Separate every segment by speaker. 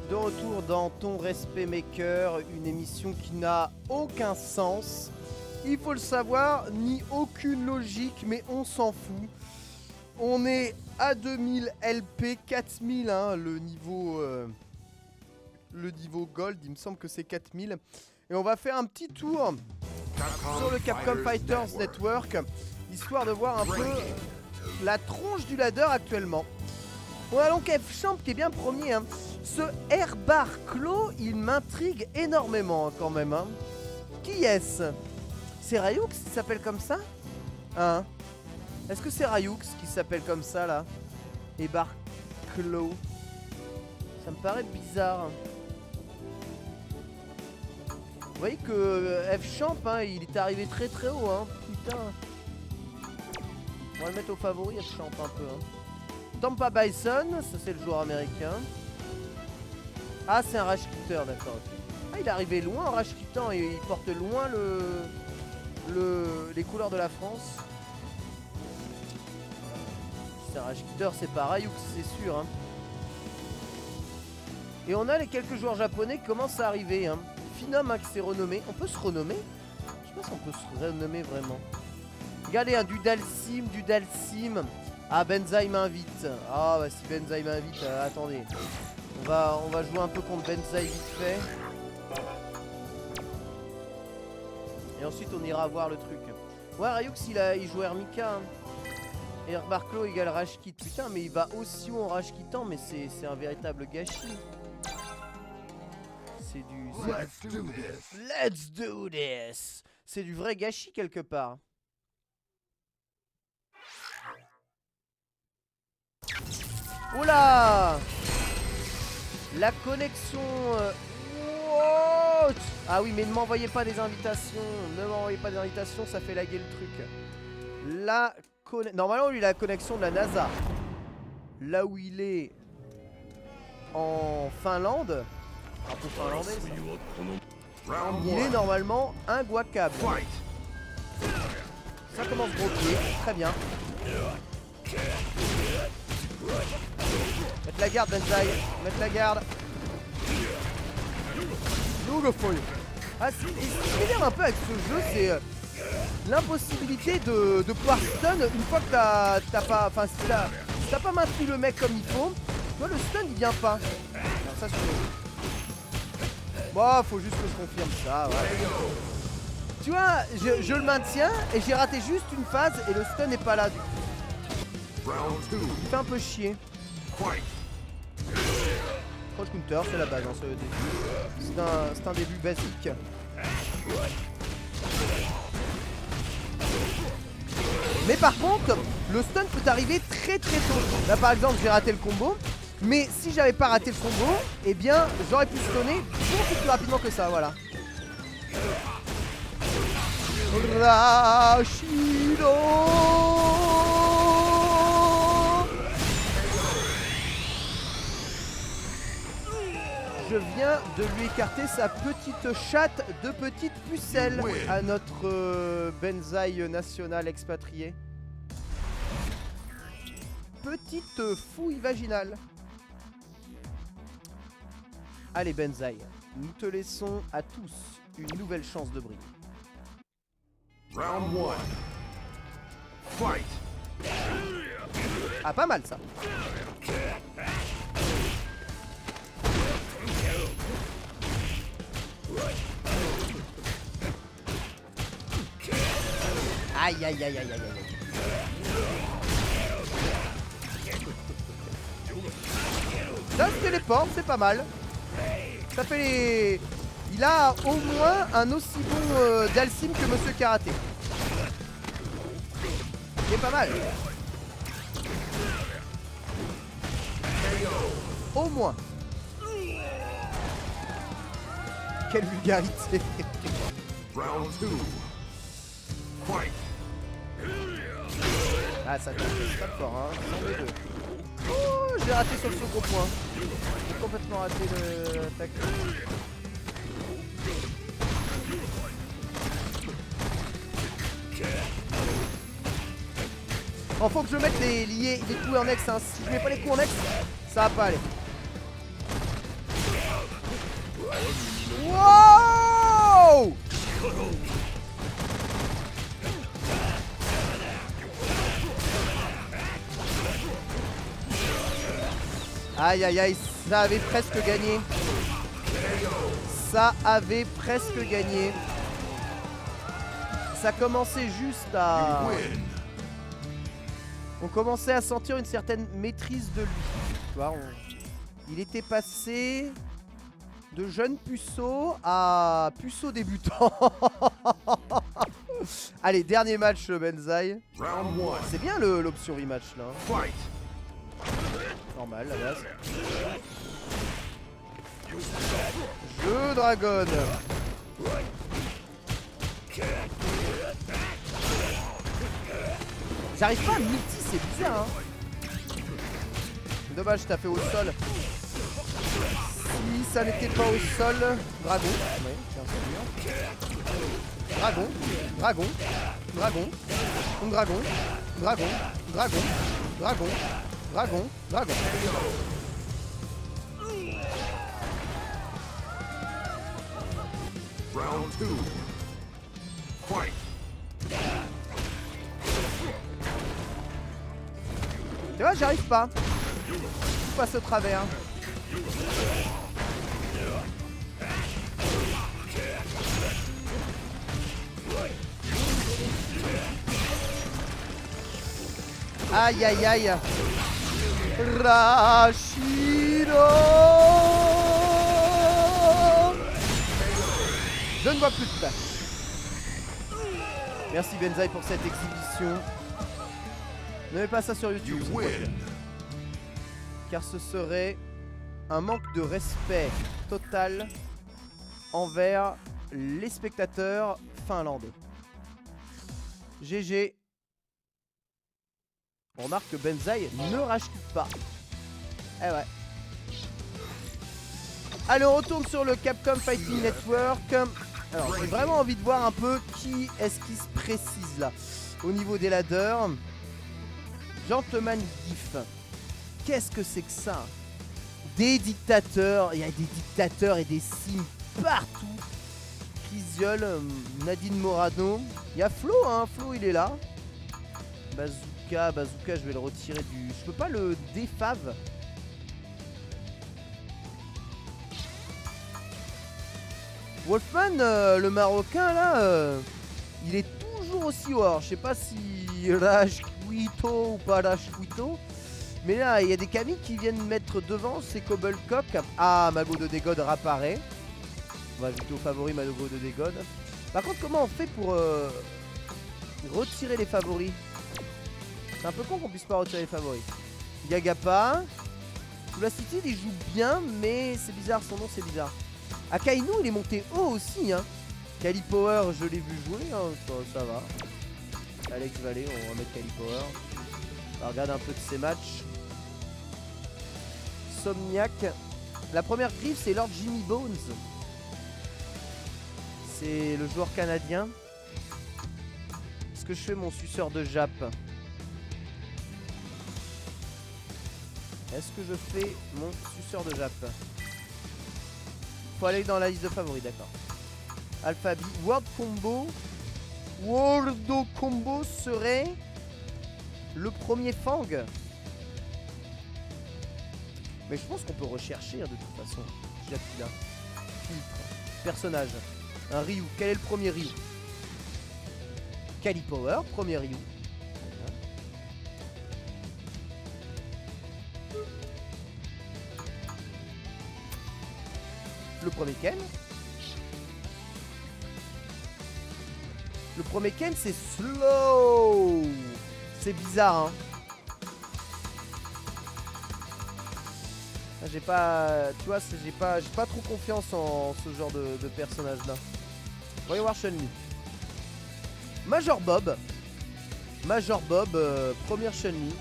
Speaker 1: De retour dans Ton Respect Maker, une émission qui n'a aucun sens. Il faut le savoir, ni aucune logique, mais on s'en fout. On est à 2000 LP, 4000, hein, le niveau Gold, il me semble que c'est 4000. Et on va faire un petit tour sur le Capcom Fighters Network, histoire de voir un peu la tronche du ladder actuellement. On a donc F-Champ qui est bien premier, hein. Ce R-Bar Claw, il m'intrigue énormément quand même, hein. Qui est-ce? C'est Ryux qui s'appelle comme ça? Hein? Est-ce que c'est Ryux qui s'appelle comme ça là? Et Bar Claw. Ça me paraît bizarre. Vous voyez que F-Champ, hein, il est arrivé très très haut, hein. Putain. On va le mettre au favori, F-Champ un peu, hein. Tampa Bison, ça c'est le joueur américain. Ah, c'est un Rage Quitter, d'accord. Ah, il est arrivé loin en Rage Quittant et il porte loin les couleurs de la France. C'est un Rage Quitter, c'est pas Ryux, c'est sûr, hein. Et on a les quelques joueurs japonais qui commencent à arriver, hein. Phenom, hein, qui s'est renommé. On peut se renommer? Je sais pas si on peut se renommer vraiment. Regardez, hein, du Dalsim. Ah, Benzaï m'invite. Ah, bah si Benzaï m'invite, attendez. On va jouer un peu contre Benzaï vite fait. Et ensuite, on ira voir le truc. Ouais, Ryux, il joue Hermika. Hein. Et Barclo égale Rage Quit. Putain, mais il va aussi haut en Rage Quittant, mais c'est un véritable gâchis. C'est du... Let's do this. C'est du vrai gâchis quelque part. Oula! La connexion... What? Ah oui, mais ne m'envoyez pas des invitations. Ne m'envoyez pas des invitations, ça fait laguer le truc. Normalement, lui, il a la connexion de la NASA. Là où il est en Finlande, un peu finlandais, il est normalement inguacable. Ça commence bloqué, très bien. Mettre la garde, Benzaï. Mettre la garde. Ah, ce qui m'énerve un peu avec ce jeu, c'est l'impossibilité de pouvoir stun une fois que t'as pas... Enfin, si t'as pas maintenu le mec comme il faut, tu vois, le stun il vient pas. Alors, ça, bon, faut juste que je confirme ça, ouais. Tu vois, je le maintiens et j'ai raté juste une phase et le stun n'est pas là du coup. Il fait un peu chier. Cross counter, c'est la base, hein, ce début. C'est un début basique. Mais par contre, le stun peut arriver très très tôt. Là par exemple, j'ai raté le combo. Mais si j'avais pas raté le combo, eh bien j'aurais pu stunner beaucoup plus rapidement que ça, voilà. Rashido. Je viens de lui écarter sa petite chatte de petite pucelle à notre Benzaï national expatrié. Petite fouille vaginale. Allez Benzaï, nous te laissons à tous une nouvelle chance de briller.
Speaker 2: Round 1. Fight.
Speaker 1: Ah, pas mal ça. Aïe aïe aïe aïe aïe aïe. Ça se téléporte, c'est pas mal. Ça fait les... Il a au moins un aussi bon Dalsim que Monsieur Karaté. Il est pas mal. Au moins. Quelle vulgarité.
Speaker 2: Round 2. Fight.
Speaker 1: Ah, ça tape pas fort, hein. C'en est deux. Oh, j'ai raté sur le second point. J'ai complètement raté l'attaque. Oh, faut que je mette les coups en ex, hein. Si je mets pas les coups en ex, ça va pas aller. Wow! Aïe aïe aïe, ça avait presque gagné. Ça avait presque gagné. Ça commençait juste à... On commençait à sentir une certaine maîtrise de lui. Tu vois, il était passé de jeune puceau à puceau débutant. Allez, dernier match Benzaï. C'est bien l'option rematch là. Normal la base. Jeu dragon. J'arrive pas à multi, c'est bizarre hein. Dommage, t'as fait au sol. Si ça n'était pas au sol, dragon. Oui, bien sûr. Dragon, dragon, dragon, dragon, dragon, dragon, dragon, dragon, dragon.
Speaker 2: Round 2. Fight.
Speaker 1: Tu vois, j'arrive pas. Je passe au travers. Aïe aïe aïe. Rashido. Je ne vois plus de tâches. Merci Benzaï pour cette exhibition. Ne mets pas ça sur YouTube, car ce serait un manque de respect total envers les spectateurs finlandais. GG. On remarque que Benzaï ne rachète pas. Eh ouais. Allez, on retourne sur le Capcom Fighting Network. Alors, j'ai vraiment envie de voir un peu qui est-ce qui se précise là. Au niveau des ladders. Gentleman GIF. Qu'est-ce que c'est que ça? Des dictateurs. Il y a des dictateurs et des sims partout. Crisiol, Nadine Morano. Il y a Flo, hein. Flo, il est là. Bazooka, je vais le retirer du... Je peux pas le défave. Wolfman, le marocain là, il est toujours aussi haut. Je sais pas si Rashquito ou pas Rashquito. Mais là, il y a des camis qui viennent mettre devant. C'est Cobblecock. Ah, Mago de Dégode réapparaît. On va ajouter au favori Mago de Dégode. Par contre, comment on fait pour retirer les favoris? C'est un peu con qu'on puisse pas retirer les favoris. Gagapa. Sula City, il joue bien, mais c'est bizarre, son nom c'est bizarre. Akainu, il est monté haut aussi, hein. Kali Power, je l'ai vu jouer, hein. Ça va. Alex Vallée, on va mettre Kali Power. On regarde un peu de ses matchs. Somniac. La première griffe, c'est Lord Jimmy Bones. C'est le joueur canadien. Est-ce que je fais mon suceur de Jap? Est-ce que je fais mon suceur de Jap? Faut aller dans la liste de favoris, d'accord. Alphabet. World Combo serait le premier Fang. Mais je pense qu'on peut rechercher de toute façon. Japila. Filtre. Personnage. Un Ryu. Quel est le premier Ryu? Kali Power, premier Ryu. Le premier Ken. Le premier Ken, c'est Slow. C'est bizarre, hein. J'ai pas... Tu vois, j'ai pas trop confiance en ce genre de personnage-là. Voyons voir Chun-Li. Major Bob. Major Bob, première Chun-Li.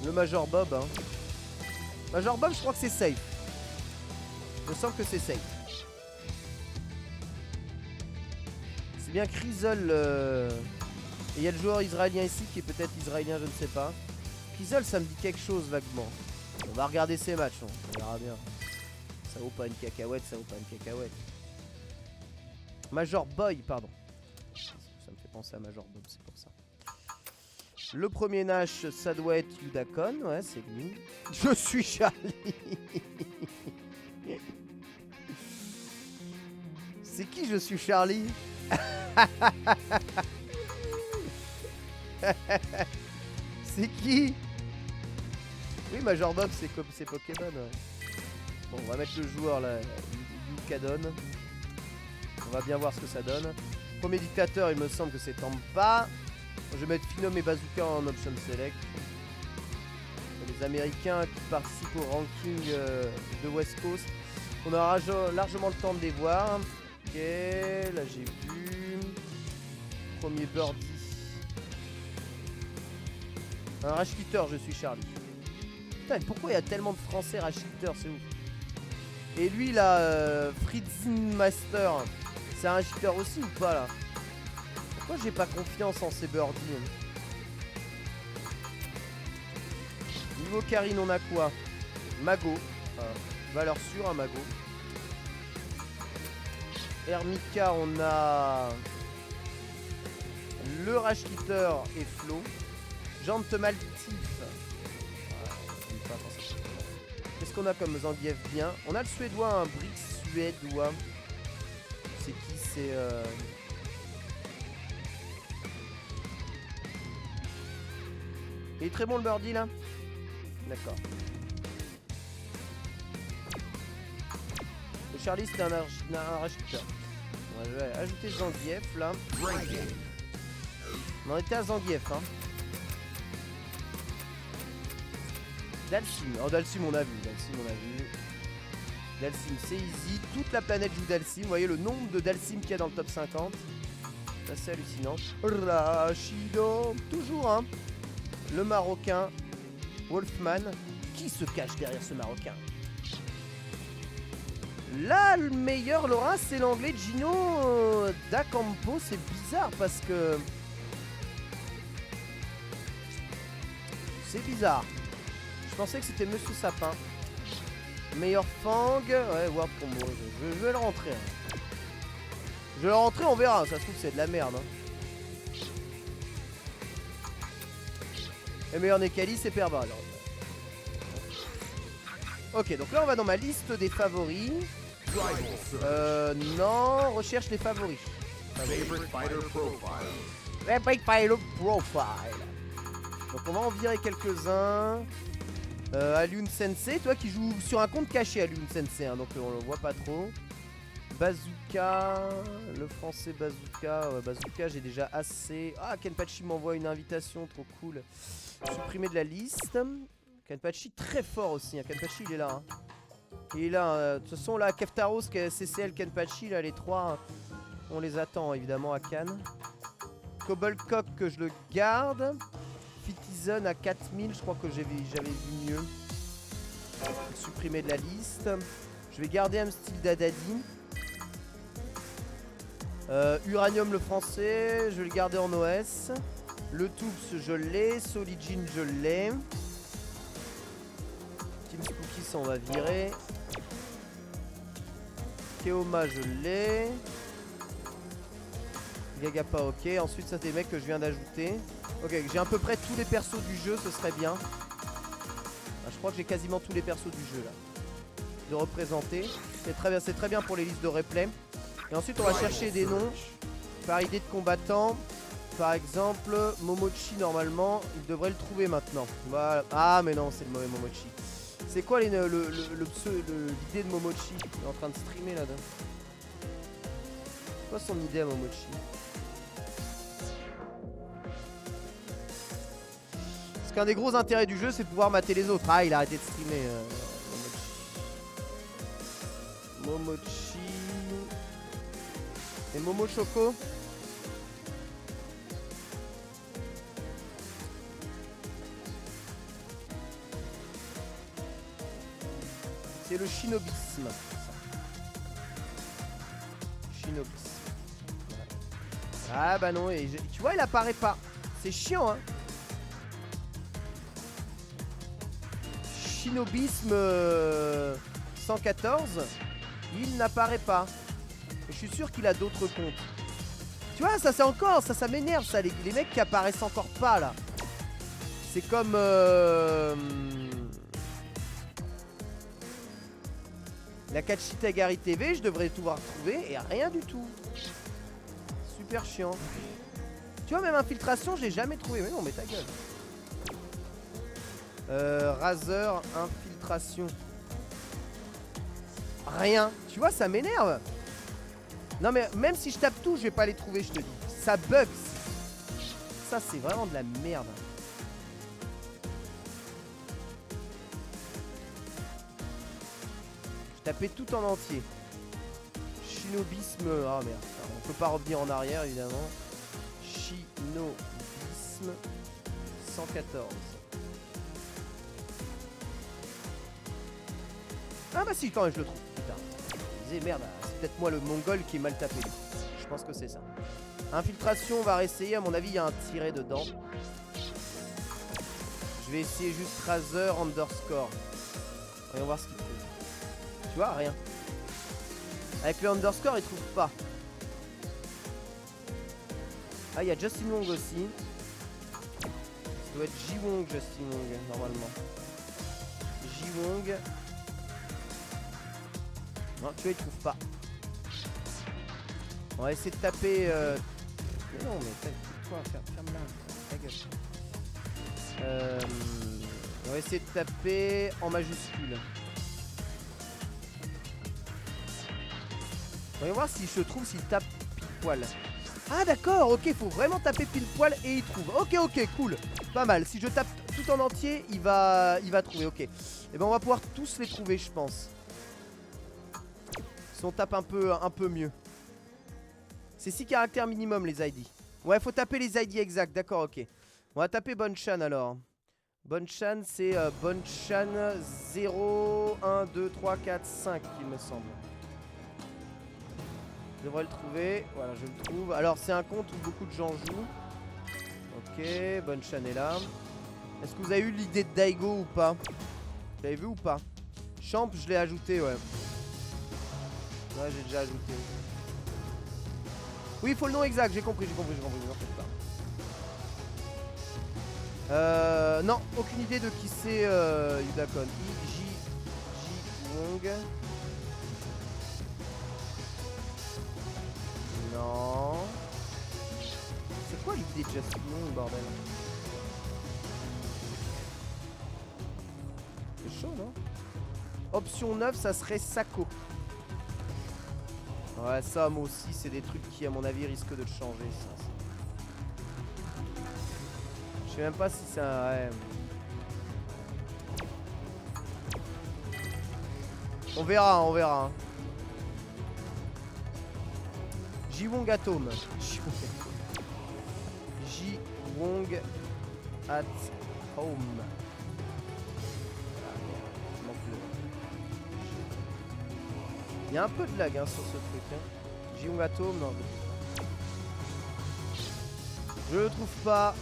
Speaker 1: Le Major Bob, hein. Major Bob, je crois que c'est safe. Je sens que c'est safe. C'est bien Chrysol. Et il y a le joueur israélien ici qui est peut-être israélien, je ne sais pas. Chrysol, ça me dit quelque chose vaguement. On va regarder ces matchs, on verra bien. Ça vaut pas une cacahuète, ça vaut pas une cacahuète. Major Boy, pardon. Ça me fait penser à Major Bob, c'est pour ça. Le premier Nash, ça doit être Yudakon, ouais, c'est lui. Je suis Charlie. C'est qui je suis Charlie? C'est qui? Oui, Major Bob, c'est comme c'est Pokémon, ouais. Bon, on va mettre le joueur là, Yukadon. On va bien voir ce que ça donne. Premier dictateur, il me semble que c'est Tampa. Je vais mettre Phenom et Bazooka en option select. Les Américains qui participent au ranking de West Coast. On aura largement le temps de les voir. Ok, là j'ai vu. Premier birdie. Un Rush Hitter, je suis Charlie. Putain, pourquoi il y a tellement de Français Rush Hitter, c'est ouf. Et lui là, Fritzen Master, c'est un Rush Hitter aussi ou pas là? Pourquoi j'ai pas confiance en ces birdies? Niveau Karine, on a quoi? Mago. Valeur sûre, un Mago. Hermika, on a le Rush Hitter et Flo. Jante Maltif. Qu'est-ce qu'on a comme Zangief bien? On a le Suédois, un Brick suédois. C'est qui? C'est il est très bon le birdie là. D'accord. Le Charlie c'était un Rush Hitter. Je vais ajouter Zangief là. On en était à Zangief hein. Dalsim. Oh Dalsim on a vu. Dalsim c'est easy. Toute la planète joue Dalsim. Vous voyez le nombre de Dalsim qu'il y a dans le top 50. Ça c'est hallucinant. Rashido. Toujours hein. Le Marocain. Wolfman. Qui se cache derrière ce Marocain? Là le meilleur Laura c'est l'anglais Gino D'Acampo. C'est bizarre parce que... C'est bizarre. Je pensais que c'était Monsieur Sapin. Meilleur Fang. Ouais, World Combo. Je vais le rentrer. Hein. Je vais le rentrer, on verra. Ça se trouve, c'est de la merde. Hein. Et meilleur Nekali, c'est Perba. Alors. Ok, donc là, on va dans ma liste des favoris. Non, recherche les favoris.
Speaker 2: Favorite fighter profile.
Speaker 1: Favorite fighter profile. Donc on va en virer quelques-uns. Alun Sensei, toi qui joues sur un compte caché Alun Sensei, hein, donc on le voit pas trop. Bazooka, le français Bazooka. Bazooka, j'ai déjà assez. Ah, Kenpachi m'envoie une invitation, trop cool. Supprimer de la liste. Kenpachi très fort aussi, hein. Kenpachi il est là. Hein. Il est là. De toute façon, là, Keftaros, CCL, Kenpachi, là, les trois, on les attend évidemment à Cannes. Cobblecock que je le garde. Fitizen à 4000, je crois que j'avais vu mieux. Supprimer de la liste. Je vais garder un style d'Adadi. Uranium le français, je vais le garder en OS. Le Toops je l'ai. Solijin je l'ai. Team Spooky on va virer. Keoma je l'ai. Gagapa ok. Ensuite ça c'est des mecs que je viens d'ajouter. Ok, j'ai à peu près tous les persos du jeu, ce serait bien. Ah, je crois que j'ai quasiment tous les persos du jeu là. De représenter. C'est très bien pour les listes de replay. Et ensuite on va chercher des noms par idée de combattant. Par exemple, Momochi normalement, il devrait le trouver maintenant. Voilà. Ah mais non, c'est le mauvais Momochi. C'est quoi l'idée de Momochi? Il est en train de streamer là-dedans. C'est quoi son idée à Momochi? Parce qu'un des gros intérêts du jeu, c'est de pouvoir mater les autres. Ah, il a arrêté de streamer. Momochi. Et Momo Choco. C'est le shinobisme. Shinobisme. Voilà. Ah bah non, et tu vois, il apparaît pas. C'est chiant, hein. Shinobisme 114, il n'apparaît pas. Je suis sûr qu'il a d'autres comptes. Tu vois, ça c'est encore, ça m'énerve ça, les mecs qui apparaissent encore pas là. C'est comme la Kachitagari TV, je devrais pouvoir trouver et rien du tout. Super chiant. Tu vois, même infiltration, je l'ai jamais trouvé. Mais non, mais ta gueule. Razer, infiltration. Rien. Tu vois, ça m'énerve. Non, mais même si je tape tout, je vais pas les trouver, je te dis. Ça bug. Ça, c'est vraiment de la merde. Je tapais tout en entier. Shinobisme. Ah merde. On peut pas revenir en arrière, évidemment. Shinobisme 114. Ah bah si, quand même je le trouve. Putain. Je disais merde, c'est peut-être moi le mongol qui est mal tapé. Je pense que c'est ça. Infiltration, on va réessayer. À mon avis, il y a un tiret dedans. Je vais essayer juste Razer underscore. Voyons voir ce qu'il trouve. Tu vois, rien. Avec le underscore, il trouve pas. Ah, il y a Justin Wong aussi. Ça doit être Ji-Wong, Justin Wong, normalement. Ji-Wong. Non, tu vois, il trouve pas. On va essayer de taper. Mais non, mais toi, ferme-la. Ta gueule. On va essayer de taper en majuscule. Voyons voir si je trouve s'il tape pile poil. Ah d'accord, ok, faut vraiment taper pile poil et il trouve. Ok, cool. Pas mal. Si je tape tout en entier, il va trouver, ok. Et ben on va pouvoir tous les trouver, je pense. Si on tape un peu mieux. C'est 6 caractères minimum les ID. Ouais, faut taper les ID exacts, d'accord, ok. On va taper Bonchan alors. Bonchan, c'est Bonchan 0, 1, 2, 3, 4, 5, il me semble. Je devrais le trouver. Voilà, je le trouve. Alors, c'est un compte où beaucoup de gens jouent. Ok, Bonchan est là. Est-ce que vous avez eu l'idée de Daigo ou pas? Vous l'avez vu ou pas? Champ, je l'ai ajouté, ouais. Ouais, j'ai déjà ajouté. Oui, il faut le nom exact, j'ai compris, n'en faites pas. Non, aucune idée de qui c'est Yudakon. Ji-Wong. Non. C'est quoi l'idée de Justin Wong, bordel? C'est chaud, non? Option 9, ça serait Sako. Ouais, ça, moi aussi, c'est des trucs qui, à mon avis, risquent de changer. Ça. Je sais même pas si c'est un... Ouais. On verra, on verra. Ji-Wong Atom. Ji-Wong at home. Il y a un peu de lag hein, sur ce truc. Hein. Ji-Wong Atom, non. Je le trouve pas.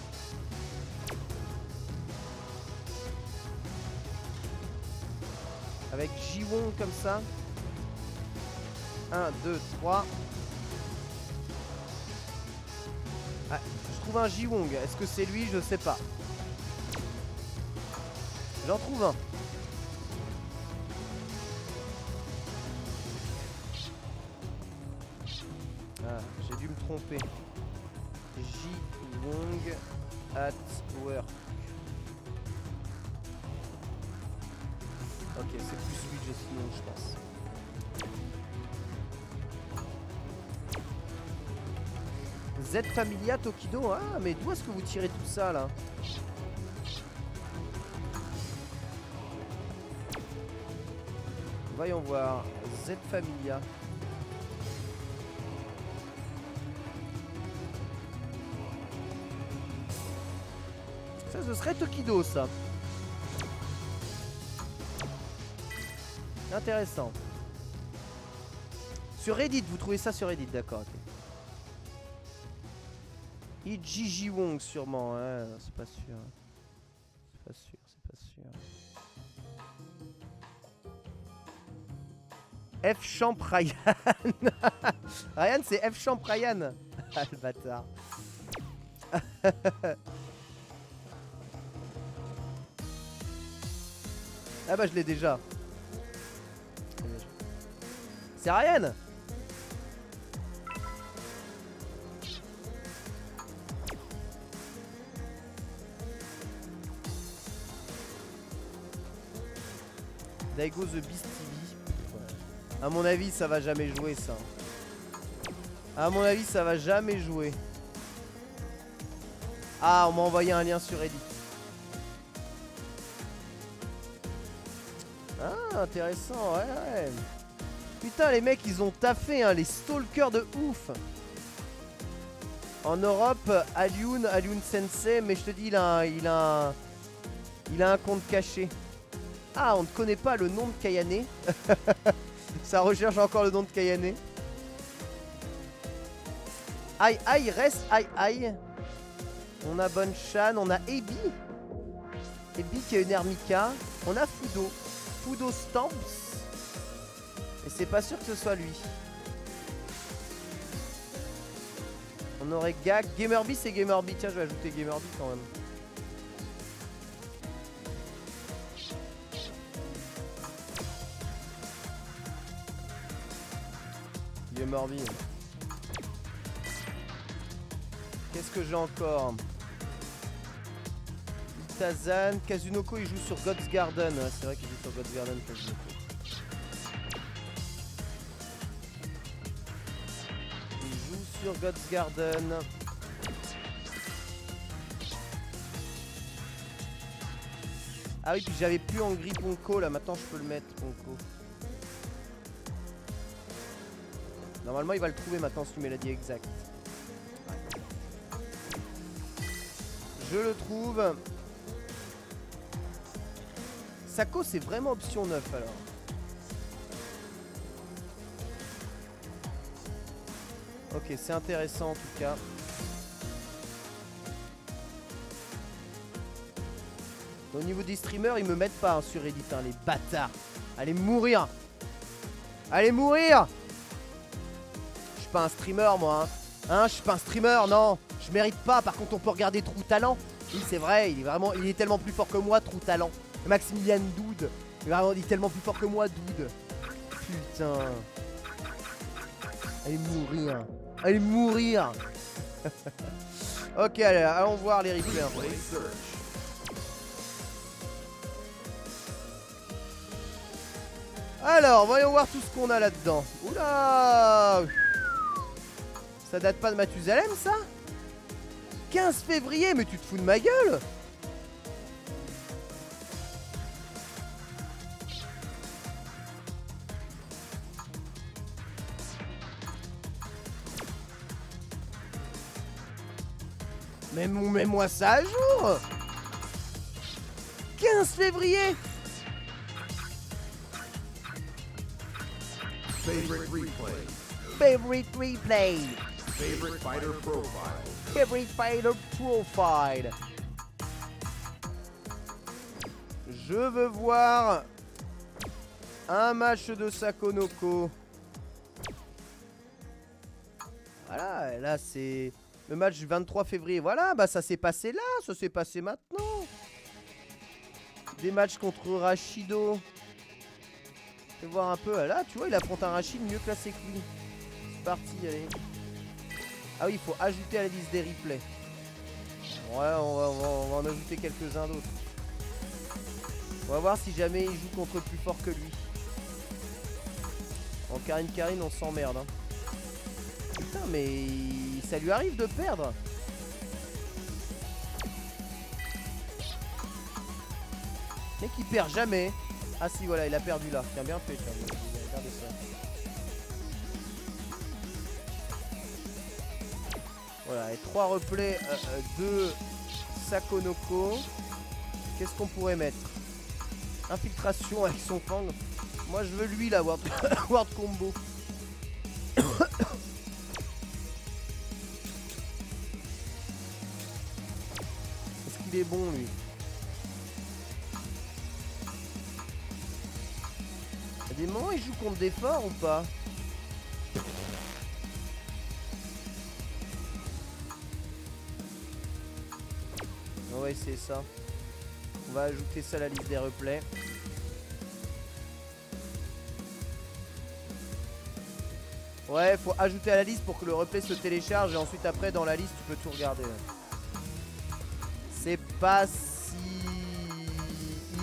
Speaker 1: Avec Ji-Wong comme ça. 1, 2, 3. Ah, je trouve un Ji-Wong. Est-ce que c'est lui? Je sais pas. J'en trouve un. Ah, j'ai dû me tromper. Ji-Wong at work. Ok, c'est plus celui de Justin Wong, je pense. Z Familia Tokido. Ah, mais d'où est-ce que vous tirez tout ça là? Voyons voir. Z Familia. Ça, ce serait Tokido, ça. Intéressant. Sur Reddit, vous trouvez ça sur Reddit, d'accord, ok. Et Gigi Wong sûrement, hein. C'est pas sûr. C'est pas sûr, c'est pas sûr. F Champ Ryan. Ryan c'est F Champ Ryan. Ah le bâtard. Ah bah je l'ai déjà. C'est Ryan. Daigo the Beast TV. À mon avis ça va jamais jouer ça. À mon avis ça va jamais jouer. Ah on m'a envoyé un lien sur Reddit. Ah intéressant ouais. Putain les mecs ils ont taffé hein, les stalkers de ouf. En Europe Alioun Sensei mais je te dis il a un compte caché. Ah on ne connaît pas le nom de Kayane. Ça recherche encore le nom de Kayane. Aïe aïe reste aïe aïe. On a Bonchan, on a Ebi. Ebi qui a une Hermika. On a Fudo. Fudo Stamps. Et c'est pas sûr que ce soit lui. On aurait Gag. Gamerby c'est Gamerby. Tiens je vais ajouter Gamerby quand même. Gamerby. Qu'est-ce que j'ai encore? Tazan, Kazunoko il joue sur God's Garden. Ouais, c'est vrai qu'il joue sur God's Garden Kazunoko. Il joue sur God's Garden. Ah oui puis j'avais plus en gris Ponko là, maintenant je peux le mettre Ponko. Normalement il va le trouver maintenant si tu mets la dit exact. Je le trouve. Sako c'est vraiment option 9 alors. Ok c'est intéressant en tout cas. Au niveau des streamers ils me mettent pas hein, sur Reddit hein, les bâtards. Allez mourir. Allez mourir. Je suis pas un streamer moi hein. Je suis pas un streamer non. Je mérite pas, par contre on peut regarder True Talent. Oui c'est vrai, il est tellement plus fort que moi True Talent. Maximilian Doud. Il est tellement plus fort que moi Doud. Putain. Allez mourir. Allez mourir. Ok allez, allons voir les replays un peu. Alors voyons voir tout ce qu'on a là-dedans. Oula. Ça date pas de Mathusalem ça? 15 février, mais tu te fous de ma gueule? Mets-moi ça à jour. 15 février.
Speaker 2: Favorite replay.
Speaker 1: Favorite replay.
Speaker 2: Favorite fighter profile.
Speaker 1: Favorite fighter profile. Je veux voir un match de Sakonoko. Voilà, là c'est le match du 23 février. Voilà, bah ça s'est passé là, ça s'est passé maintenant. Des matchs contre Rashido. Je vais voir un peu. Là, tu vois, il affronte un Rachid mieux classé que lui. C'est parti, allez. Ah oui, il faut ajouter à la liste des replays. Ouais, on va en ajouter quelques-uns d'autres. On va voir si jamais il joue contre plus fort que lui. En Karine, on s'emmerde. Hein. Putain, mais ça lui arrive de perdre. Mec, il perd jamais. Ah si, voilà, il a perdu là. Tiens, bien fait, tiens. Regardez ça. Voilà, et 3 replays de Sakonoko. Qu'est-ce qu'on pourrait mettre? Infiltration avec son fang. Moi je veux lui là, World Combo. qu'il est bon lui. Il y a des moments il joue contre des forts ou pas? On va essayer ça. On va ajouter ça à la liste des replays. Ouais, faut ajouter à la liste pour que le replay se télécharge et ensuite après dans la liste tu peux tout regarder. C'est pas si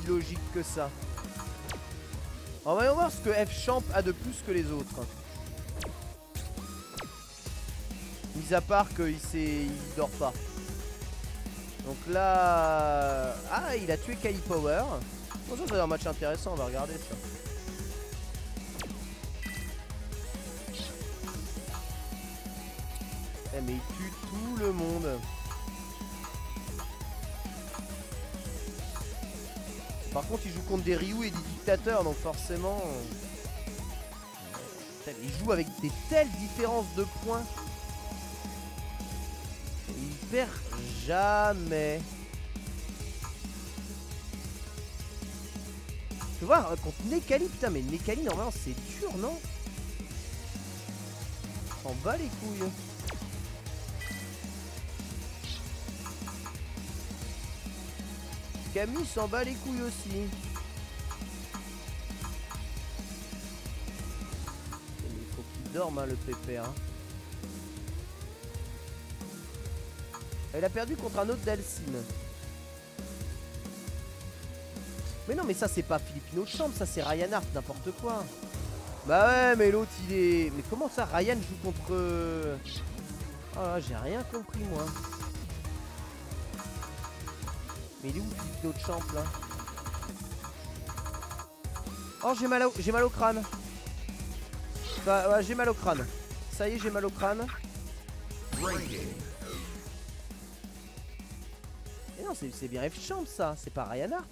Speaker 1: illogique que ça. On va voir ce que F-Champ a de plus que les autres. Mis à part qu'il dort pas. Donc là... Ah, il a tué Kali Power. Bon, ça va être un match intéressant, on va regarder ça. Eh mais il tue tout le monde. Par contre il joue contre des Ryu et des dictateurs, donc forcément... Il joue avec des telles différences de points. Et il perd jamais. Tu vois, contre Nekali, putain mais Nekali normalement c'est dur, non? S'en bat les couilles. Camille s'en bat les couilles aussi. Il faut qu'il dorme hein, le pépère. Hein. Il a perdu contre un autre Delcine. Mais non mais ça c'est pas Filipino Champ, ça c'est Ryan Hart, n'importe quoi. Bah ouais mais l'autre il est... Mais comment ça Ryan joue contre... Oh là j'ai rien compris moi. Mais il est où le de champ là? Oh j'ai mal au crâne. Bah ouais, j'ai mal au crâne. Ça y est j'ai mal au crâne. Et non c'est bien F-Champ ça, c'est pas Ryan Hart.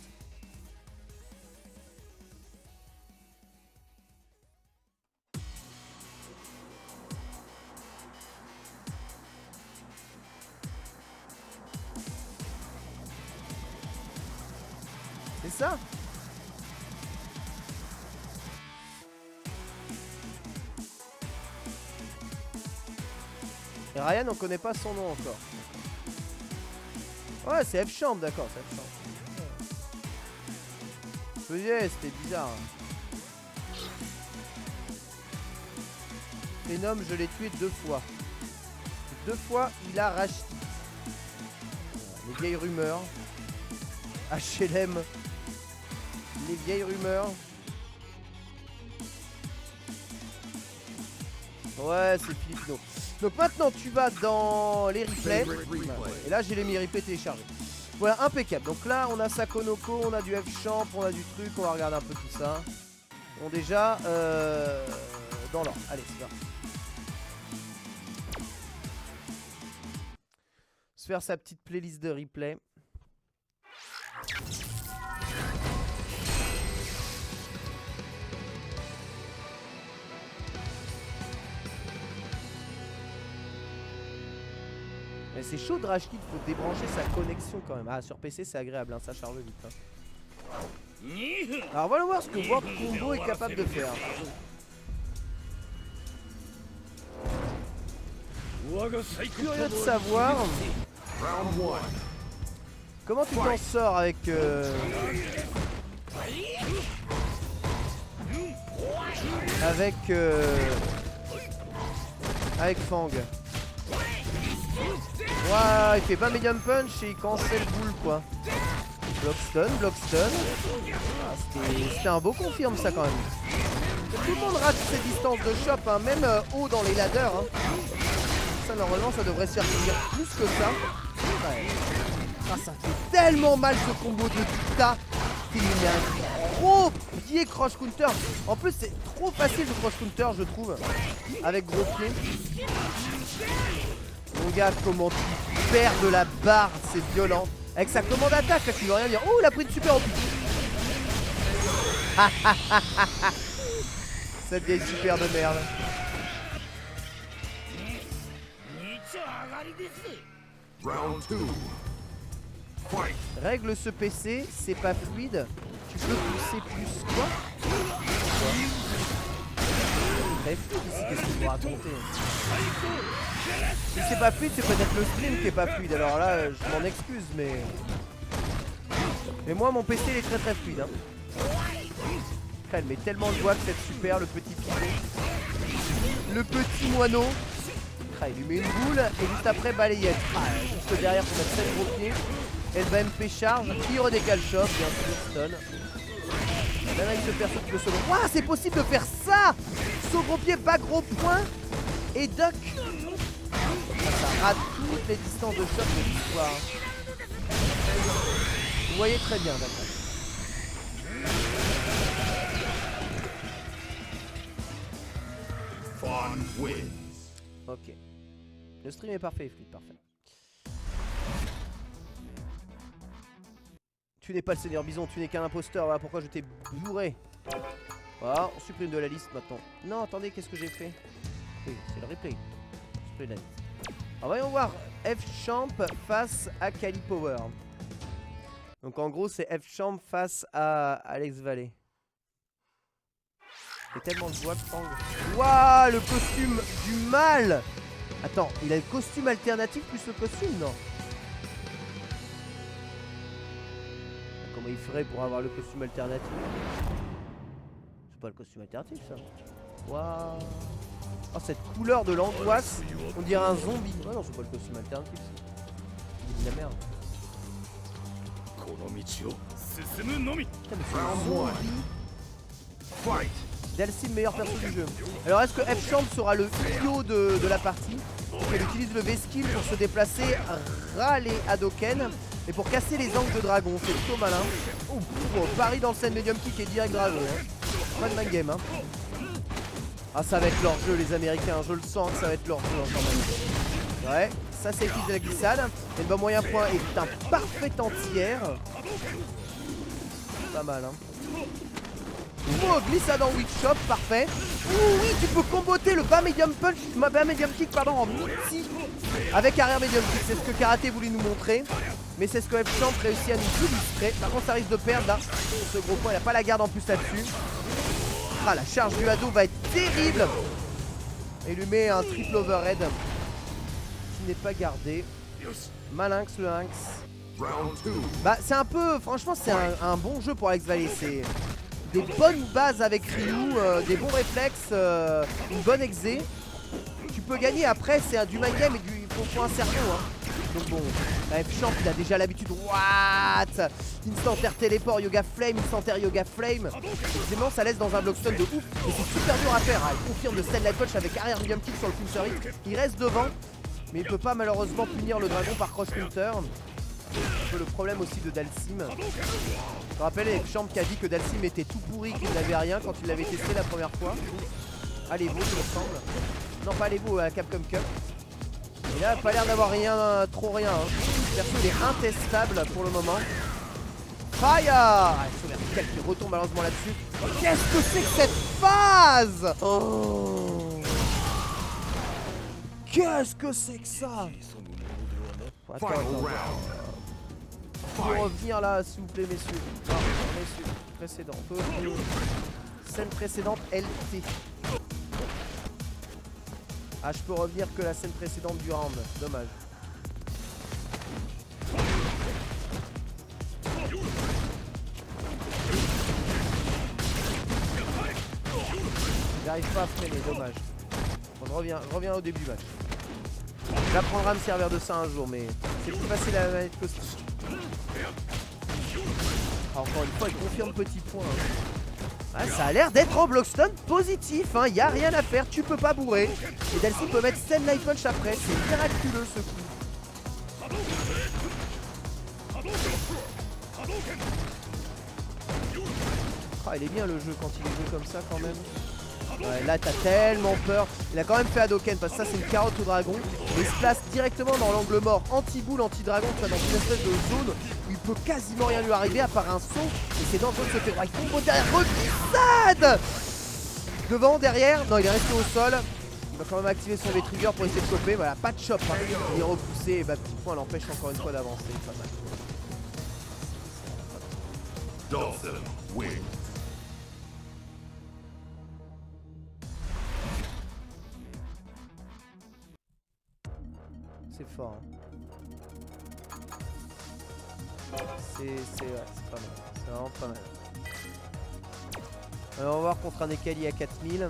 Speaker 1: C'est ça. Et Ryan on connaît pas son nom encore. Ouais c'est F-Champ d'accord, c'est F-Champ. Je me disais c'était bizarre. Venom je l'ai tué 2 fois. 2 fois il a racheté. Les vieilles rumeurs. HLM. Les vieilles rumeurs. Ouais c'est Filipino. Donc maintenant tu vas dans les replays. Et là j'ai les replays téléchargés. Voilà impeccable. Donc là on a Sakonoko, on a du F-Champ, on a du truc. On va regarder un peu tout ça. Bon déjà dans l'ordre. Allez c'est parti. Se faire sa petite playlist de replay. Mais c'est chaud de Rashkid, faut débrancher sa connexion quand même. Ah sur PC c'est agréable, hein, ça charge vite. Hein. Alors voilà voir ce que World Combo est capable de faire. Curieux de savoir comment tu t'en sors avec avec Fang. Ouah, il fait pas medium punch et il cancel boule quoi. Block stun. Ah, c'était un beau confirme ça quand même. Tout le monde rate ses distances de chop, hein, même haut dans les ladders. Hein. Ça normalement ça devrait se faire finir plus que ça. Ouais. Ah, ça fait tellement mal ce combo de Tita. Il a trop pied cross counter. En plus c'est trop facile de cross counter je trouve. Avec gros pied. Mon gars comment tu perds de la barre, c'est violent. Avec sa commande attaque là qui veut rien dire. Oh il a pris une super optique. Cette vieille super de merde.
Speaker 2: Round 2.
Speaker 1: Règle ce PC, c'est pas fluide. Tu peux pousser plus quoi? Très fluide ici, qu'est-ce que vous racontez? Si c'est pas fluide, c'est peut-être le stream qui est pas fluide. Alors là, je m'en excuse, mais moi, mon PC il est très fluide. Hein. Elle met tellement de voix que c'est super, le petit pivot. Le petit moineau. Il lui met une boule et juste après balayette. Juste derrière pour mettre 7 gros pieds. LVMP charge, tire décale choc, bien sûr, stun. Là, il se perçoit le solo. Waouh, c'est possible de faire ça! Saut gros pied, pas gros point et duck. Ça rate toutes les distances de choc de l'histoire. Vous voyez très bien, d'accord. Ok. Le stream est parfait, fluide, parfait. Tu n'es pas le Seigneur Bison, tu n'es qu'un imposteur, voilà pourquoi je t'ai bourré. Voilà, on supprime de la liste maintenant. Non, attendez, qu'est-ce que j'ai fait? Oui, c'est le replay. Supprime la liste. Alors voyons voir F-Champ face à Kali Power. Donc en gros, c'est F-Champ face à Alex Valley. Il y a tellement de voix que Fang. Waouh, le costume du mal! Attends, il a le costume alternatif plus le costume, non? Comment il ferait pour avoir le costume alternatif? C'est pas le costume alternatif, ça. Waouh! Oh, cette couleur de l'angoisse, on dirait un zombie. Oh non, c'est pas le costume alternatif, ça. C'est de la merde. Putain, mais c'est un zombie. Dhalsim, meilleur perso du jeu. Alors est-ce que F-Champ sera le idiot de la partie? Elle utilise le V-Skill pour se déplacer, râler Hadoken et pour casser les angles de dragon. C'est plutôt malin. Oh, Paris dans le scène medium kick et direct dragon. Hein. Pas de mind game. Hein. Ah, ça va être leur jeu, les Américains. Je le sens que ça va être leur jeu encore même. Ouais, ça c'est équipe de la glissade. Et le bas moyen point est un parfait entière. Pas mal, hein. Oh, glissade en weak shot, parfait. Oui, tu peux comboter le bas medium punch, bas medium kick pardon, en multi avec arrière medium kick. C'est ce que Karaté voulait nous montrer, mais c'est ce que F-Champ réussit à nous illustrer. Par contre, ça risque de perdre là. Ce gros point, il n'a pas la garde en plus là-dessus. Ah, la charge du Hado va être terrible. Et il lui met un triple overhead qui n'est pas gardé. Malinx le Lynx. Bah, c'est un peu, franchement, c'est un bon jeu pour Alex Valley. C'est des bonnes bases avec Ryu, des bons réflexes, une bonne exé. Tu peux gagner après, c'est du mind game et il faut un cerveau. Hein. Donc bon, F-Champ il a déjà l'habitude. What? Instant air téléport, yoga flame, instant air yoga flame. Évidemment ça laisse dans un block stun de ouf. Et c'est super dur à faire. Hein. Il confirme le stand light punch avec arrière medium kick sur le counter hit. Il reste devant, mais il peut pas malheureusement punir le dragon par cross counter. C'est un peu le problème aussi de Dhalsim. Je me rappelle F-Champ qui a dit que Dhalsim était tout pourri, qu'il n'avait rien quand il l'avait testé la première fois. Allez-vous, il me semble. Non, pas allez-vous à la Capcom Cup. Et là, pas l'air d'avoir rien, trop rien. Hein. Perso, il est intestable pour le moment. Fire! Ah, Vertical qui retombe malheureusement là-dessus. Qu'est-ce que c'est que cette phase? Oh! Qu'est-ce que c'est que ça? Attends. Faut revenir là, s'il vous plaît, messieurs. Non, messieurs, précédent. Scène précédente, LT. Ah, je peux revenir que la scène précédente du round. Dommage. J'arrive pas à freiner, dommage. On revient au début du match. J'apprendrai à me servir de ça un jour, mais c'est plus facile à la manette que ça. Encore une fois, il confirme petit point. Ah, ça a l'air d'être en blockstun positif, hein. Y a rien à faire, tu peux pas bourrer. Et Dhalsim peut mettre Stand Light Punch après, c'est miraculeux ce coup. Ah, il est bien le jeu quand il est joué comme ça quand même. Ouais, là t'as tellement peur. Il a quand même fait Hadoken parce que ça c'est une carotte au dragon. Mais il se place directement dans l'angle mort, anti-boule, anti-dragon, dans une espèce de zone où il peut quasiment rien lui arriver à part un saut. Et c'est dangereux de se faire. Il combo derrière, reglissade devant, derrière. Non, il est resté au sol. Il va quand même activer son V-Trigger pour essayer de choper. Voilà, pas de chop. Hein. Il est repoussé et bah petit point l'empêche encore une fois d'avancer. Pas mal.
Speaker 2: Dolphin wins.
Speaker 1: C'est fort. Hein. C'est pas mal. C'est vraiment pas mal. Alors on va voir contre un Nekali à 4000.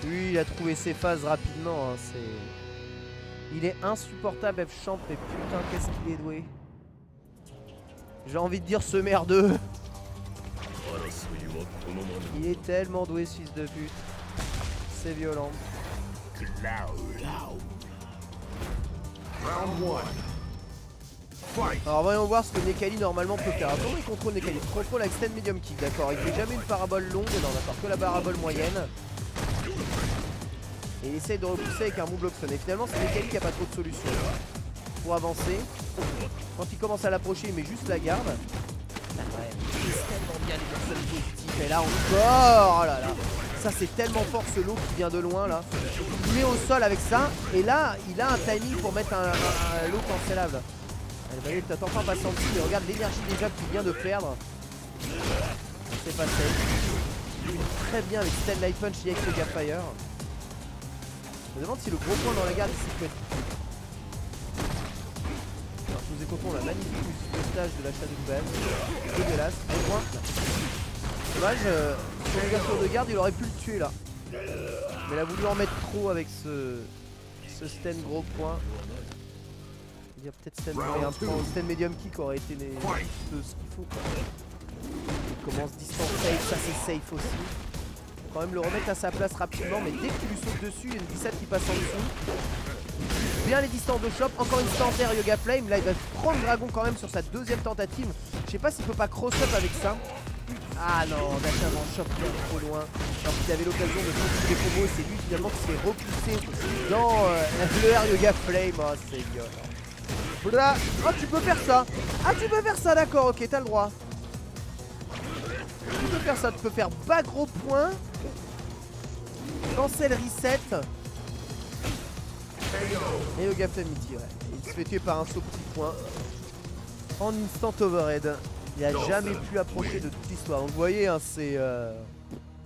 Speaker 1: Lui il a trouvé ses phases rapidement. Hein. Il est insupportable F-Champ mais putain qu'est-ce qu'il est doué. J'ai envie de dire ce merdeux. Il est tellement doué ce fils de pute. C'est violent. Alors voyons voir ce que Nekali normalement peut faire. Comment il contrôle Nekali? Il contrôle avec Extend Medium Kick, d'accord. Il fait jamais une parabole longue, non d'accord, que la parabole moyenne. Et il essaye de repousser avec un move block stun. Et finalement c'est Nekali qui a pas trop de solutions pour avancer. Quand il commence à l'approcher il met juste la garde. Ouais, c'est tellement bien les personnes positives. Et là encore, oh là là. Ça c'est tellement fort ce lot qui vient de loin là. Il met au sol avec ça. Et là il a un timing pour mettre un lot cancellable. Allez, t'attends pas passant dessus. Et regarde l'énergie déjà qu'il vient de perdre. C'est pas safe. Il joue très bien avec Stand Light Punch et avec le Gapfire. Je me demande si le gros point dans la garde ici peut être. Alors je vous ai coton la magnifique musique de stage de la Shadow Bell. Dégueulasse. Gros point. Dommage, sur l'ouverture de garde il aurait pu le tuer là. Mais il a voulu en mettre trop avec ce stand gros point. Il y a peut-être stand medium kick aurait été ce qu'il faut quoi. Il commence distance safe, ça c'est safe aussi. Faut quand même le remettre à sa place rapidement, mais dès que tu lui sautes dessus, il y a une 17 qui passe en dessous. Bien les distances de chop, encore une stand Yoga Flame. Là il va prendre Dragon quand même sur sa deuxième tentative. Je sais pas s'il peut pas cross-up avec ça. Ah non, dash avant chop bien trop loin. Alors qu'il avait l'occasion de faire des combos, c'est lui finalement qui s'est repoussé dans le Air Yoga Flame. Oh c'est violent. Oh tu peux faire ça. Ah tu peux faire ça, d'accord, ok t'as le droit. Tu peux faire ça, tu peux faire bas gros point. Cancel reset. Et Yoga Flame il tire. Il se fait tuer par un saut petit point. En instant overhead. Il a jamais pu approcher de toute l'histoire. Donc vous voyez, hein, c'est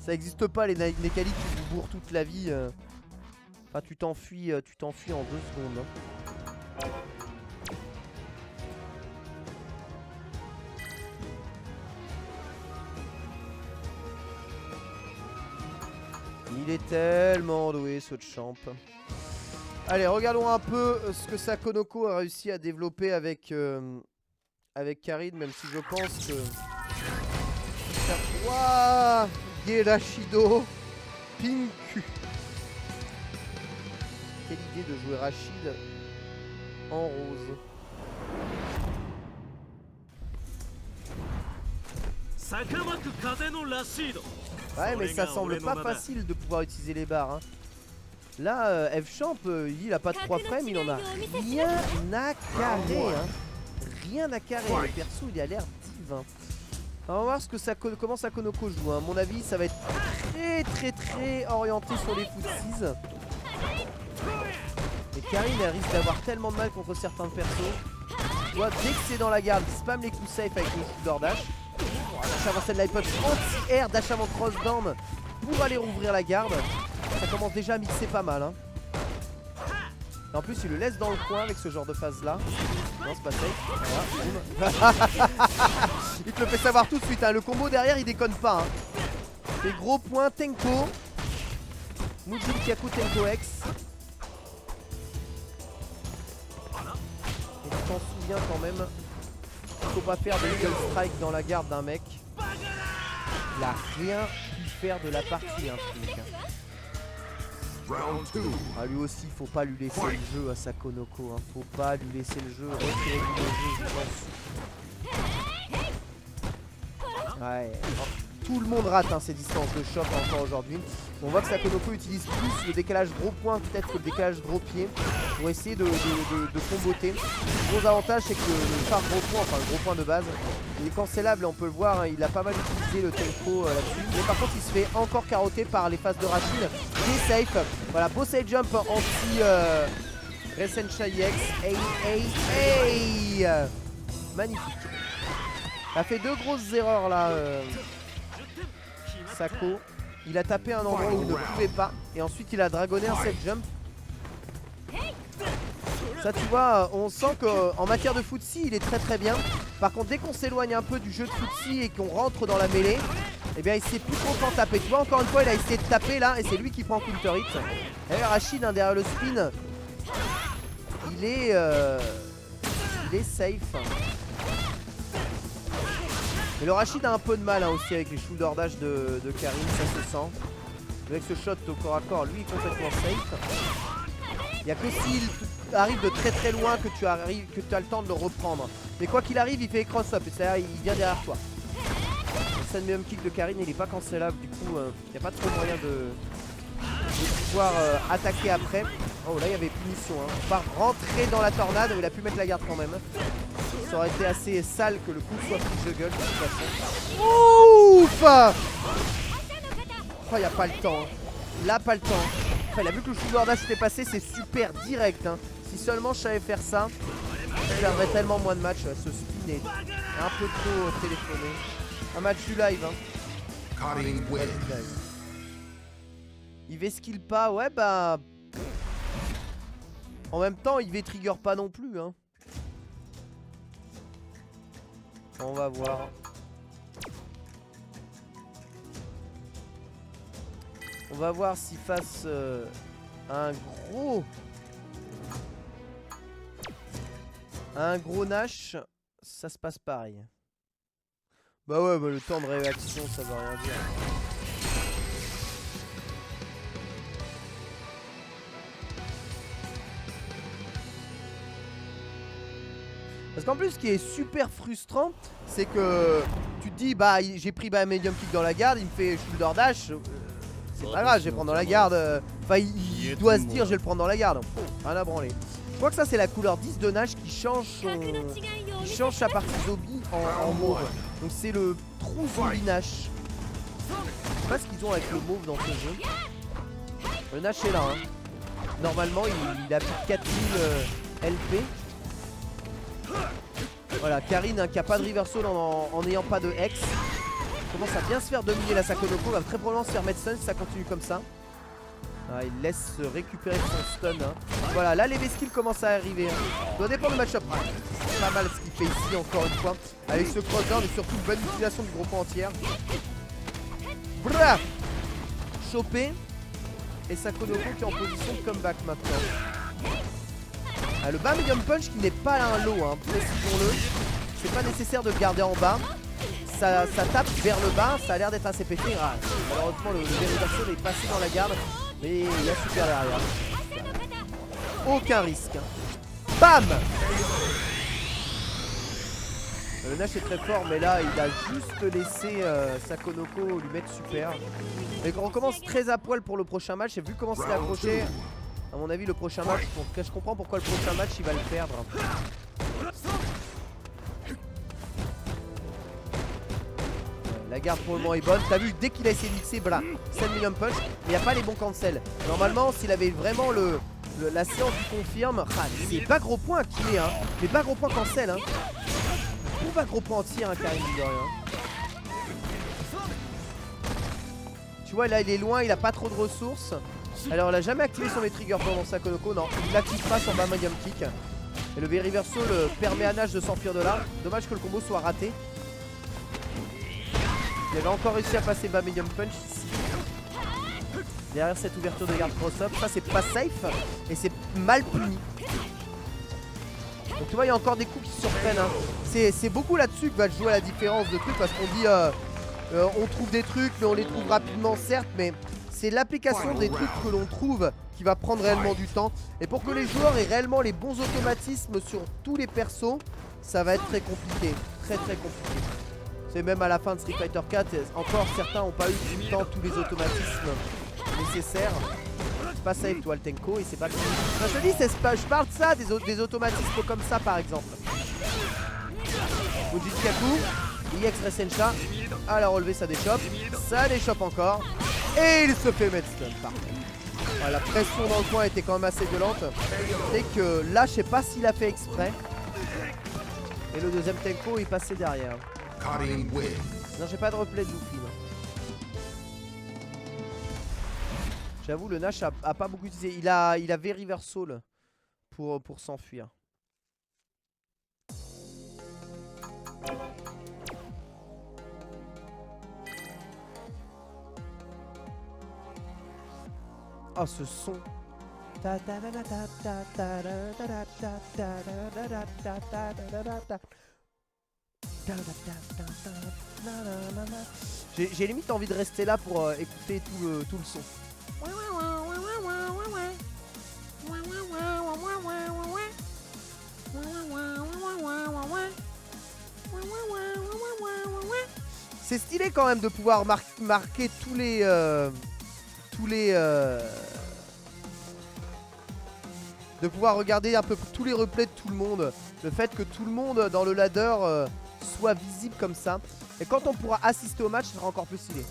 Speaker 1: ça existe pas les Nekali qui vous bourrent toute la vie. Enfin tu t'enfuis en 2 secondes. Hein. Il est tellement doué ce champ. Allez, regardons un peu ce que Sakonoko a réussi à développer avec Karin, même si je pense que... Waouh, Gerashido Pinku. Quelle idée de jouer Rachid en rose. Ouais mais ça semble pas facile de pouvoir utiliser les barres hein. Là F-Champ il a pas de 3 frames, il en a rien à carrer hein. Rien à carrer, le perso il a l'air divin. On va voir ce que comment Sakonoko joue hein. À mon avis ça va être très orienté sur les footsies. Et Karin elle risque d'avoir tellement de mal contre certains persos. Tu vois, dès que c'est dans la garde, il spam les coups safe avec le shoulder dash. Dash avant celle l'iPod anti-air, dash avant cross down pour aller rouvrir la garde. Ça commence déjà à mixer pas mal hein. Et en plus il le laisse dans le coin avec ce genre de phase là. Non c'est pas safe. Voilà, il te le fait savoir tout de suite hein. Le combo derrière il déconne pas hein. Les gros points Tenko Mujin Kyaku Tenko X. Et tu t'en souviens quand même, il faut pas faire de Eagle Strike dans la garde d'un mec. Il a rien pu faire de la partie hein, ce mec. Ah, lui aussi, faut pas lui laisser le jeu à Sakonoko. Hein. Faut pas lui laisser le jeu. Retirer du jeu, je pense. Ouais. Tout le monde rate hein, ces distances de choc encore aujourd'hui. On voit que Sakonoko utilise plus le décalage gros point peut-être que le décalage gros pied pour essayer de comboter. Le gros avantage c'est que le phare gros point, enfin le gros point de base, il est cancellable, on peut le voir, hein, il a pas mal utilisé le tempo là-dessus. Mais par contre il se fait encore carotter par les phases de Rachid. Il est safe. Voilà, beau side jump anti Resenshai X. Hey. Magnifique. Il a fait 2 grosses erreurs là. Sako, il a tapé un endroit où il ne pouvait pas et ensuite il a dragonné un set jump. Ça tu vois, on sent qu'en matière de footsie il est très bien. Par contre dès qu'on s'éloigne un peu du jeu de footsie et qu'on rentre dans la mêlée, eh bien il sait plus trop quand taper. Tu vois, encore une fois il a essayé de taper là et c'est lui qui prend counter hit. D'ailleurs Rachid hein, derrière le spin, il est safe. Mais le Rachid a un peu de mal hein, aussi avec les shoulder dash de Karim, ça se sent. Avec ce shot au corps à corps, lui il est complètement safe. Il n'y a que s'il arrive de très loin que tu as le temps de le reprendre. Mais quoi qu'il arrive, il fait cross-up, et c'est-à-dire il vient derrière toi. Le send kick de Karim, il n'est pas cancellable, du coup il n'y a pas trop moyen de pouvoir attaquer après. Oh là il y avait punition, hein. Par rentrer dans la tornade, il a pu mettre la garde quand même. Ça aurait été assez sale que le coup soit pris de gueule de toute façon. Ouf. Oh, il n'y a pas le temps. Hein. Là, pas le temps. Enfin, il a vu que le shoulder dash était passé, c'est super direct. Hein. Si seulement je savais faire ça, je perdrais tellement moins de matchs. Ce spin est un peu trop téléphoné. Un match du live. Hein. Il V-skill pas, ouais, bah. En même temps, il V-trigger pas non plus. Hein. On va voir. On va voir si face à un gros Nash, ça se passe pareil. Bah ouais, bah le temps de réaction, ça veut rien dire. Parce qu'en plus ce qui est super frustrant, c'est que tu te dis bah j'ai pris medium kick dans la garde, il me fait shoulder dash, c'est pas grave, je vais prendre dans la garde. Enfin il doit se dire je vais le prendre dans la garde. Rien à branler. Je crois que ça c'est la couleur 10 de Nash qui change sa partie zombie en mauve. Donc c'est le trou zombie Nash. Je sais pas ce qu'ils ont avec le mauve dans ce jeu. Le Nash est là hein. Normalement il a plus de 4000 LP. Voilà, Karine hein, qui a pas de reversal en n'ayant pas de X. Commence à bien se faire dominer la Sakonoko. Va très probablement se faire mettre stun si ça continue comme ça. Ah, il laisse récupérer son stun. Hein. Voilà, là les V-skills commencent à arriver. Hein. Doit dépendre du match-up. C'est pas mal ce qu'il fait ici encore une fois. Avec ce cross-down et surtout une bonne utilisation du gros point entier. Brah, chopé. Et Sakonoko qui est en position de comeback maintenant. Ah, le bas medium punch qui n'est pas un lot, hein, précisons-le. C'est pas nécessaire de le garder en bas. Ça tape vers le bas, ça a l'air d'être assez pété. Ah, malheureusement le Veriverso est passé dans la garde. Mais il a super derrière. Aucun risque. Bam. Le Nash est très fort mais là il a juste laissé Sakonoko lui mettre super. Mais on commence très à poil pour le prochain match. Et vu comment c'est accroché, à mon avis le prochain match, je comprends pourquoi le prochain match il va le perdre. La garde pour le moment est bonne. T'as vu dès qu'il a essayé de mixer, voilà, 7 million punch, mais il n'y a pas les bons cancels. Normalement s'il avait vraiment la séance du confirme, c'est pas gros point qui est hein. Mais pas gros point cancel hein. Ou pas gros point en tir hein, Karim de rien. Tu vois là il est loin, il a pas trop de ressources. Alors il a jamais activé son trigger pendant Sakonoko, non, il l'active pas sur bas medium kick. Et le V-reversal permet à Nash de s'enfuir de là. Dommage que le combo soit raté. Il avait encore réussi à passer bas medium punch ici. Derrière cette ouverture de garde cross-up, ça c'est pas safe et c'est mal puni. Donc tu vois il y a encore des coups qui surprennent hein. C'est beaucoup là-dessus que va jouer la différence de trucs. Parce qu'on dit on trouve des trucs mais on les trouve rapidement certes. Mais c'est l'application des trucs que l'on trouve qui va prendre réellement du temps. Et pour que les joueurs aient réellement les bons automatismes sur tous les persos, ça va être très compliqué. Très compliqué. C'est même à la fin de Street Fighter 4, encore certains n'ont pas eu tout le temps tous les automatismes nécessaires. C'est pas safe toi le Tenko et c'est pas... Enfin, je te dis, je parle de ça, des automatismes comme ça par exemple. Ujikaku, IX Resensha. À la relevée ça déchoppe encore. Et il se fait mettre stun, parfait. Ah, la pression dans le coin était quand même assez violente. Et que là je sais pas s'il a fait exprès. Et le deuxième Tenko il passait derrière. Non, j'ai pas de replay de Luffy. J'avoue, le Nash a pas beaucoup utilisé. Il a very reversal pour s'enfuir. Oh, ce son. J'ai limite envie de rester là pour écouter tout le son. C'est stylé quand même de pouvoir marquer tous les de pouvoir regarder un peu tous les replays de tout le monde. Le fait que tout le monde dans le ladder soit visible comme ça. Et quand on pourra assister au match, ce sera encore plus stylé.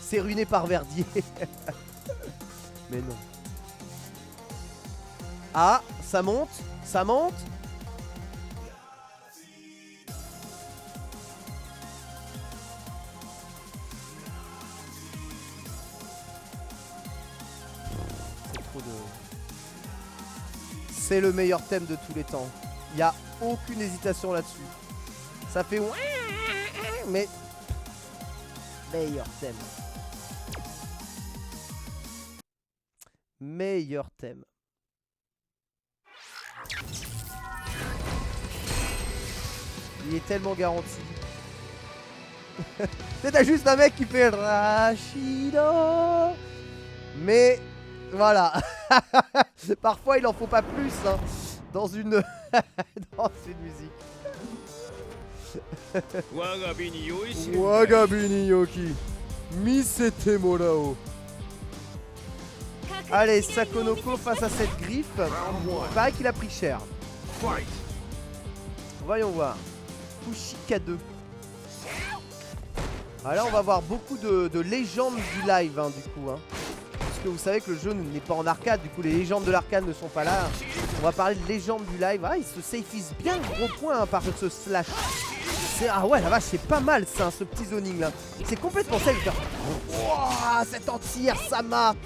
Speaker 1: C'est ruiné par Verdier. Mais non. Ah, ça monte, ça monte. C'est le meilleur thème de tous les temps. Il n'y a aucune hésitation là-dessus. Ça fait... Mais... Meilleur thème. Meilleur thème. Il est tellement garanti. T'as juste un mec qui fait Rashido. Mais... Voilà. Parfois il en faut pas plus hein, dans une dans une musique. Wagabini Yoki Misete Morao. Allez, Sakonoko face à cette griffe. Il paraît qu'il a pris cher. Voyons voir. Fushika 2. Alors là on va voir beaucoup de légendes du live hein, du coup hein. Vous savez que le jeu n'est pas en arcade, du coup les légendes de l'arcade ne sont pas là. On va parler de légendes du live. Ah, il se safeise bien gros point hein, par ce slash. Ah ouais, la vache, c'est pas mal ça, ce petit zoning là. C'est complètement safe. Wow, cet anti-air Sama.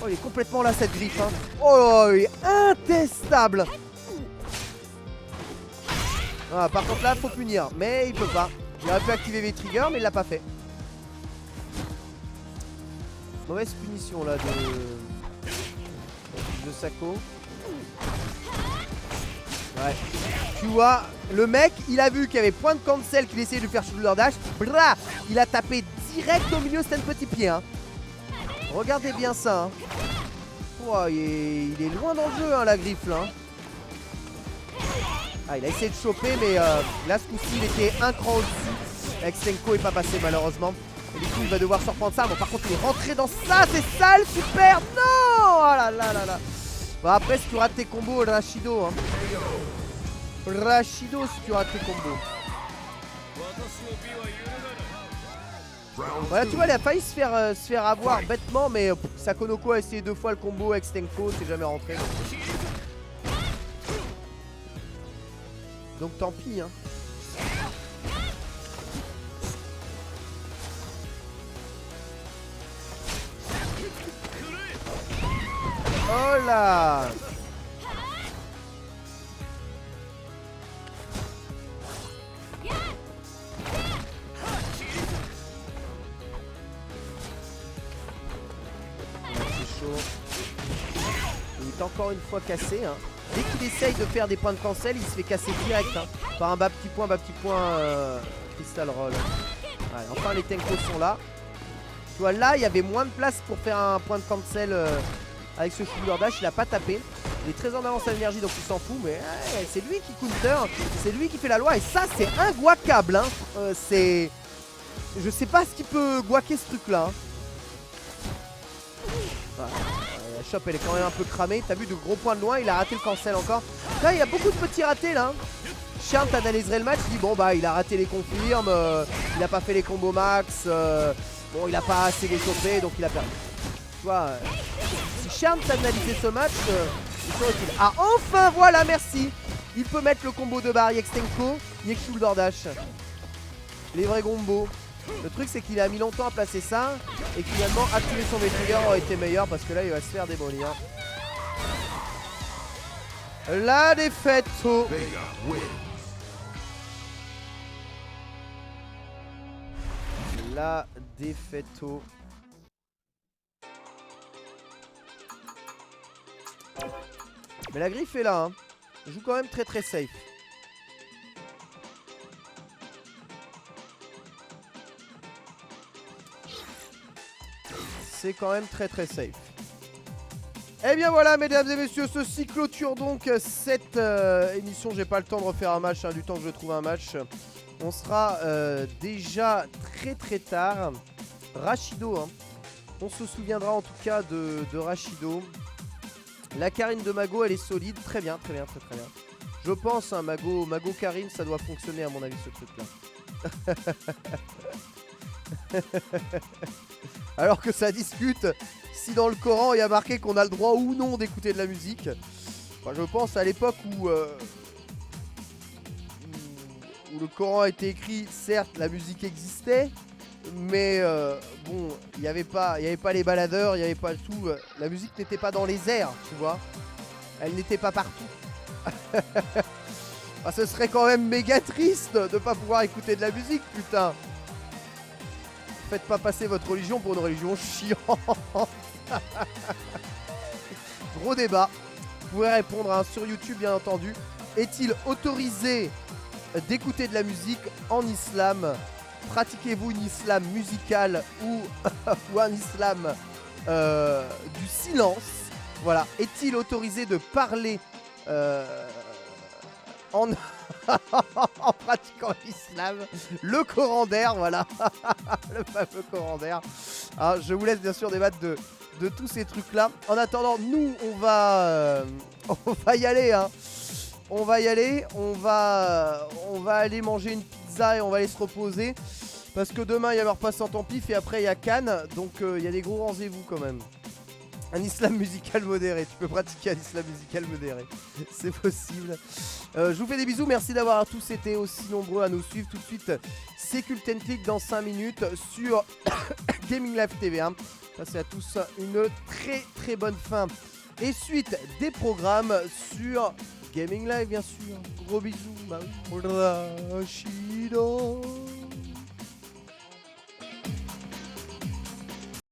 Speaker 1: Oh, il est complètement là cette griffe. Hein. Oh, il est intestable. Ah, par contre là, faut punir, mais il peut pas. Il aurait pu activer les triggers, mais il l'a pas fait. Mauvaise punition là de Sako. Ouais. Tu vois, le mec, il a vu qu'il y avait point de cancel qu'il essayait de faire shoulder dash. Bra, il a tapé direct au milieu, c'était un petit pied. Hein. Regardez bien ça. Hein. Oh, il est loin dans le jeu, hein, la griffe là. Ah, il a essayé de choper, mais là ce coup-ci, il était un cran au-dessus. Avec Senko, il n'est pas passé malheureusement. Et du coup il va devoir se reprendre ça. Bon par contre il est rentré dans ça. C'est sale. Super. Non. Oh là là là là. Bon après si tu rates tes combos Rashido hein. Rashido si tu rates tes combos. Voilà tu vois il a failli se faire avoir bêtement. Mais Sakonoko a essayé 2 fois le combo avec Stenko. C'est jamais rentré. Donc tant pis hein. Oh là! C'est chaud. Il est encore une fois cassé. Hein. Dès qu'il essaye de faire des points de cancel, il se fait casser direct. Hein, par un bas petit point, Crystal Roll. Ouais, enfin les Tenkos sont là. Tu vois là, il y avait moins de place pour faire un point de cancel. avec ce shoulder dash, il a pas tapé. Il est très en avance à l'énergie donc il s'en fout, mais ouais, c'est lui qui counter, c'est lui qui fait la loi et ça c'est inguaquable hein. C'est... Je sais pas ce qui peut guaquer ce truc là hein. Voilà. La shop elle est quand même un peu cramée, t'as vu de gros points de loin, il a raté le cancel encore. Là il y a beaucoup de petits ratés là. Charles t'analyserait le match, il dit bon bah il a raté les confirmes, il a pas fait les combos max, bon il a pas assez les chopés donc il a perdu. Tu vois, si Charles t'analysait ce match, il serait utile. Ah enfin voilà merci. Il peut mettre le combo de barre Yextenko, Yek shoulder dash. Les vrais combos. Le truc c'est qu'il a mis longtemps à placer ça et finalement activer son V-Trigger aurait été meilleur parce que là il va se faire démolir. La défaite au...
Speaker 2: Vega wins.
Speaker 1: La défaite au... Mais la griffe est là hein. Il joue quand même très très safe. C'est quand même très très safe. Et bien voilà mesdames et messieurs, ceci clôture donc cette émission. J'ai pas le temps de refaire un match hein, du temps que je trouve un match. On sera déjà très très tard. Rashido hein. On se souviendra en tout cas de Rashido. La Karine de Mago elle est solide. Très bien, très bien, très très bien. Je pense hein, Mago Karine ça doit fonctionner à mon avis ce truc là. Alors que ça discute si dans le Coran il y a marqué qu'on a le droit ou non d'écouter de la musique. Enfin, je pense à l'époque où le Coran a été écrit, certes la musique existait, mais bon, il n'y avait pas les baladeurs, il n'y avait pas tout. La musique n'était pas dans les airs, tu vois. Elle n'était pas partout. Ah, ce serait quand même méga triste de pas pouvoir écouter de la musique, putain. Faites pas passer votre religion pour une religion chiante. Gros débat. Vous pouvez répondre hein, sur YouTube bien entendu. Est-il autorisé d'écouter de la musique en islam? Pratiquez-vous une islam musical ou un islam du silence? Voilà. Est-il autorisé de parler en pratiquant l'islam? Le Coran d'air, voilà. Le fameux Coran d'air. Ah, je vous laisse bien sûr débattre de tous ces trucs là. En attendant, nous on va y aller hein. On va y aller, on va aller manger une pizza et on va aller se reposer. Parce que demain il y a leur passe en temps pif et après il y a Cannes. Donc il y a des gros rendez-vous quand même. Un islam musical modéré, tu peux pratiquer un islam musical modéré. C'est possible. Je vous fais des bisous, merci d'avoir tous été aussi nombreux à nous suivre. Tout de suite, c'est Cult & Click dans 5 minutes sur Gaming Live TV. Hein. Passez à tous une très très bonne fin. Et suite des programmes sur Gaming Live bien sûr. Gros bisous, Rashido.